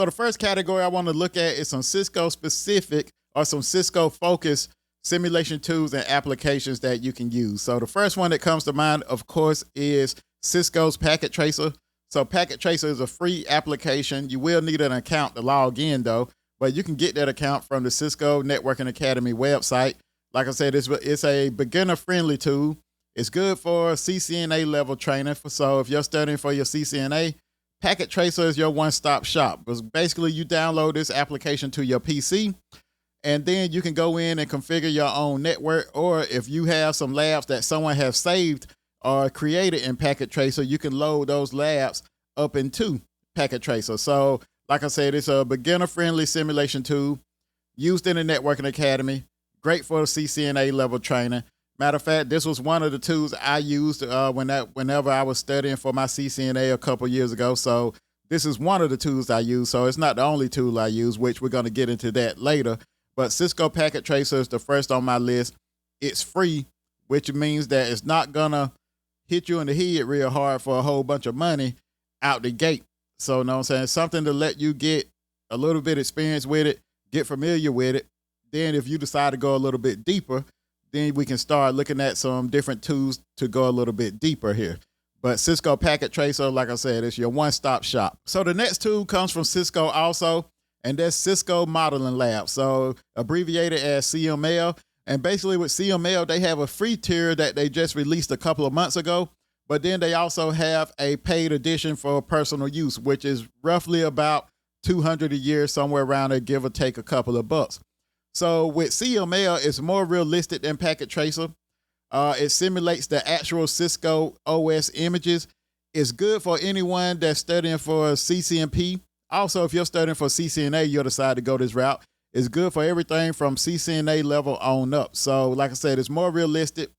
So the first category I want to look at is some Cisco-specific or some Cisco-focused simulation tools and applications that you can use. So the first one that comes to mind, of course, is Cisco's Packet Tracer. So Packet Tracer is a free application. You will need an account to log in, though, but you can get that account from the Cisco Networking Academy website. Like I said, it's a beginner-friendly tool. It's good for CCNA level training. So if you're studying for your CCNA, Packet Tracer is your one-stop shop. Because basically, you download this application to your PC, and then you can go in and configure your own network. Or if you have some labs that someone has saved or created in Packet Tracer, you can load those labs up into Packet Tracer. So like I said, it's a beginner-friendly simulation tool used in the Networking Academy. Great for CCNA level training. Matter of fact, this was one of the tools I used whenever I was studying for my CCNA a couple years ago. So this is one of the tools I use. So it's not the only tool I use, which we're going to get into that later. But Cisco Packet Tracer is the first on my list. It's free, which means that it's not going to hit you in the head real hard for a whole bunch of money out the gate. So, you know what I'm saying? Something to let you get a little bit experience with it, get familiar with it. Then if you decide to go a little bit deeper, then we can start looking at some different tools to go a little bit deeper here. But Cisco Packet Tracer, like I said, it's your one-stop shop. So the next tool comes from Cisco also, and that's Cisco Modeling Lab. So abbreviated as CML. And basically with CML, they have a free tier that they just released a couple of months ago. But then they also have a paid edition for personal use, which is roughly about $200 a year, somewhere around there, give or take a couple of bucks. So with CML, it's more realistic than Packet Tracer. It simulates the actual Cisco OS images. It's good for anyone that's studying for CCNP. Also, if you're studying for CCNA, you'll decide to go this route. It's good for everything from CCNA level on up. So like I said, it's more realistic.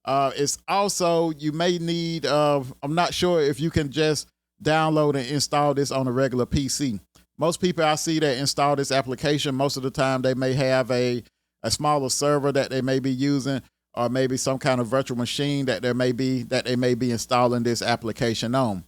It's also, you may need, I'm not sure if you can just download and install this on a regular PC. Most people I see that install this application, most of the time they may have a smaller server that they may be using, or maybe some kind of virtual machine that they may be installing this application on.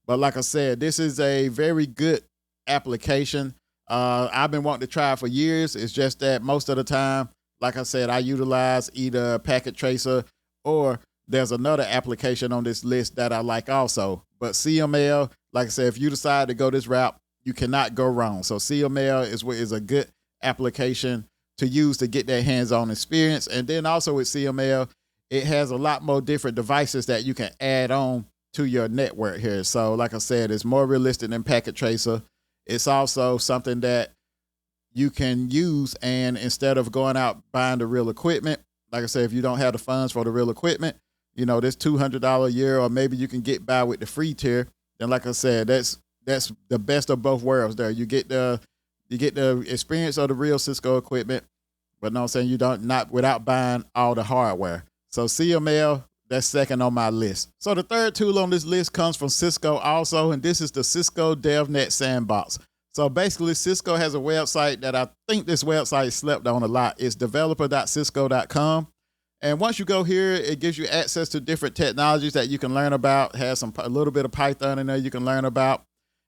But like I said, this is a very good application. I've been wanting to try it for years. It's just that most of the time, like I said, I utilize either Packet Tracer or there's another application on this list that I like also. But CML, like I said, if you decide to go this route, you cannot go wrong. So CML is a good application to use to get that hands-on experience. And then also with CML, it has a lot more different devices that you can add on to your network here. So like I said, it's more realistic than Packet Tracer. It's also something that you can use, and instead of going out buying the real equipment, like I said, if you don't have the funds for the real equipment, you know, this $200 a year, or maybe you can get by with the free tier. Then like I said, that's the best of both worlds there. You get the experience of the real Cisco equipment, but no, I'm saying not without buying all the hardware. So CML, that's second on my list. So the third tool on this list comes from Cisco also, and this is the Cisco DevNet Sandbox. So basically, Cisco has a website that I think this website slept on a lot. It's developer.cisco.com. And once you go here, it gives you access to different technologies that you can learn about. It has a little bit of Python in there you can learn about.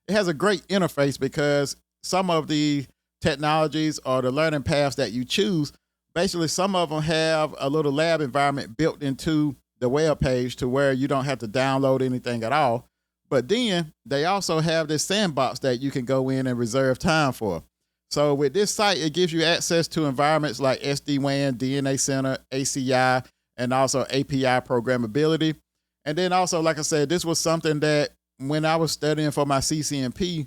It has a great interface because some of the technologies or the learning paths that you choose, basically some of them have a little lab environment built into the web page to where you don't have to download anything at all. But then they also have this sandbox that you can go in and reserve time for. So with this site, it gives you access to environments like SD-WAN, DNA Center, ACI, and also API programmability. And then also, like I said, this was something that when I was studying for my CCNP,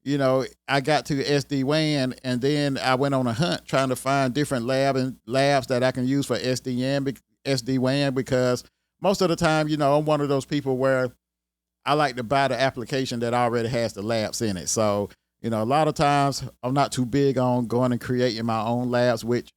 you know, I got to SD-WAN, and then I went on a hunt trying to find different labs that I can use for SD-WAN, because most of the time, you know, I'm one of those people where I like to buy the application that already has the labs in it. So, you know, a lot of times I'm not too big on going and creating my own labs, which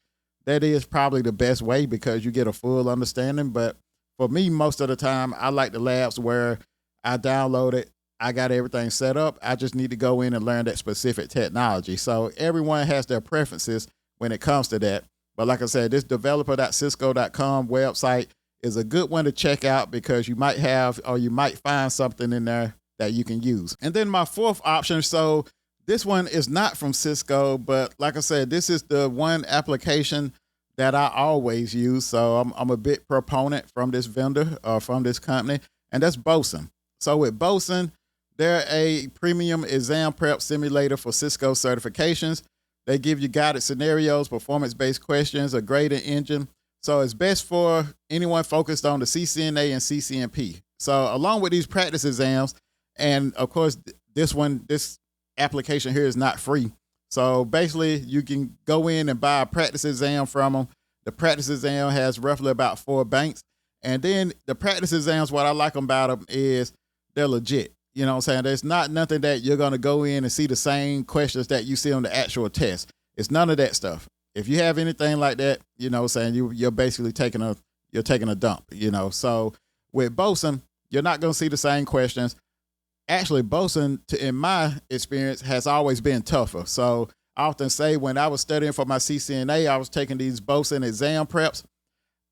that is probably the best way because you get a full understanding. But for me, most of the time, I like the labs where I download it, I got everything set up. I just need to go in and learn that specific technology. So everyone has their preferences when it comes to that. But like I said, this developer.cisco.com website is a good one to check out because you might have, or you might find something in there that you can use. And then my fourth option, so This one is not from Cisco, but like I said, this is the one application that I always use. So I'm a big proponent from this vendor or from this company, and that's Bosen. So with Bosen, they're a premium exam prep simulator for Cisco certifications. They give you guided scenarios, performance-based questions, a grading engine. So it's best for anyone focused on the CCNA and CCNP. So along with these practice exams, and of course, this application here is not free. So basically, you can go in and buy a practice exam from them. The practice exam has roughly about 4 banks. And then the practice exams, what I like about them is they're legit. You know what I'm saying? There's not nothing that you're going to go in and see the same questions that you see on the actual test. It's none of that stuff. If you have anything like that, you know what I'm saying, you're basically taking a dump, you know. So with Bosen, you're not going to see the same questions. Actually, Bosen, in my experience, has always been tougher. So I often say when I was studying for my CCNA, I was taking these Bosen exam preps.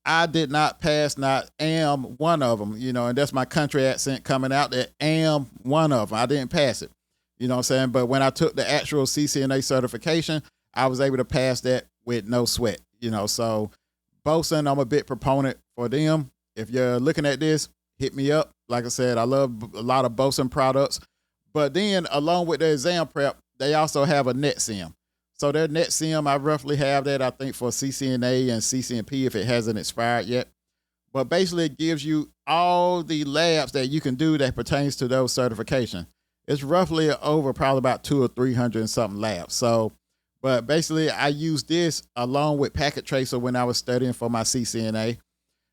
I did not pass, not am one of them, you know, and that's my country accent coming out, that am one of them. I didn't pass it, you know what I'm saying? But when I took the actual CCNA certification, I was able to pass that with no sweat, you know. So Bosen, I'm a big proponent for them. If you're looking at this, hit me up. Like I said, I love a lot of Bosen products. But then along with the exam prep, they also have a NetSim. So their NetSim, I roughly have that, I think, for CCNA and CCNP if it hasn't expired yet. But basically, it gives you all the labs that you can do that pertains to those certifications. It's roughly over probably about 200 or 300 and something labs. So, but basically, I use this along with Packet Tracer when I was studying for my CCNA.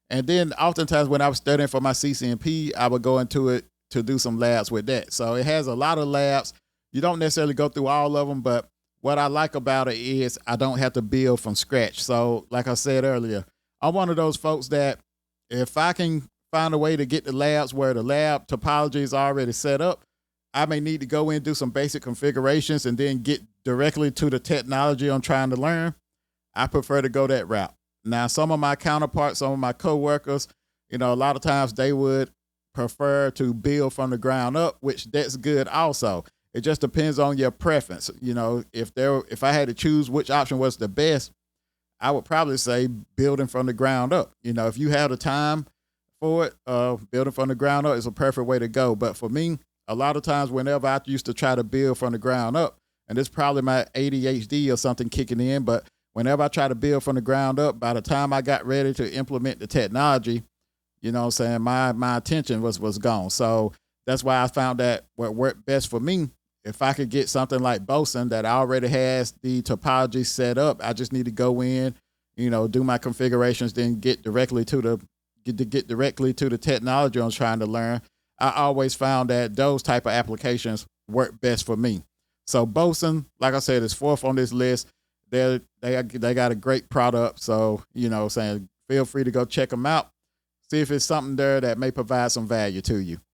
And then oftentimes when I was studying for my CCNP, I would go into it to do some labs with that. So it has a lot of labs. You don't necessarily go through all of them, but what I like about it is I don't have to build from scratch. So like I said earlier, I'm one of those folks that if I can find a way to get the labs where the lab topology is already set up, I may need to go in and do some basic configurations and then get directly to the technology I'm trying to learn. I prefer to go that route. Now, some of my counterparts, some of my coworkers, you know, a lot of times they would prefer to build from the ground up, which that's good also. It just depends on your preference. You know, if I had to choose which option was the best, I would probably say building from the ground up. You know, if you have the time for it, building from the ground up is a perfect way to go. But for me, a lot of times whenever I used to try to build from the ground up, and this is probably my ADHD or something kicking in, but whenever I try to build from the ground up, by the time I got ready to implement the technology, you know what I'm saying, my attention was gone. So that's why I found that what worked best for me, if I could get something like Bosen that already has the topology set up, I just need to go in, you know, do my configurations, then get directly to the technology I'm trying to learn. I always found that those type of applications work best for me. So Bosen, like I said, is 4th on this list. They got a great product. So, you know, saying feel free to go check them out. See if it's something there that may provide some value to you.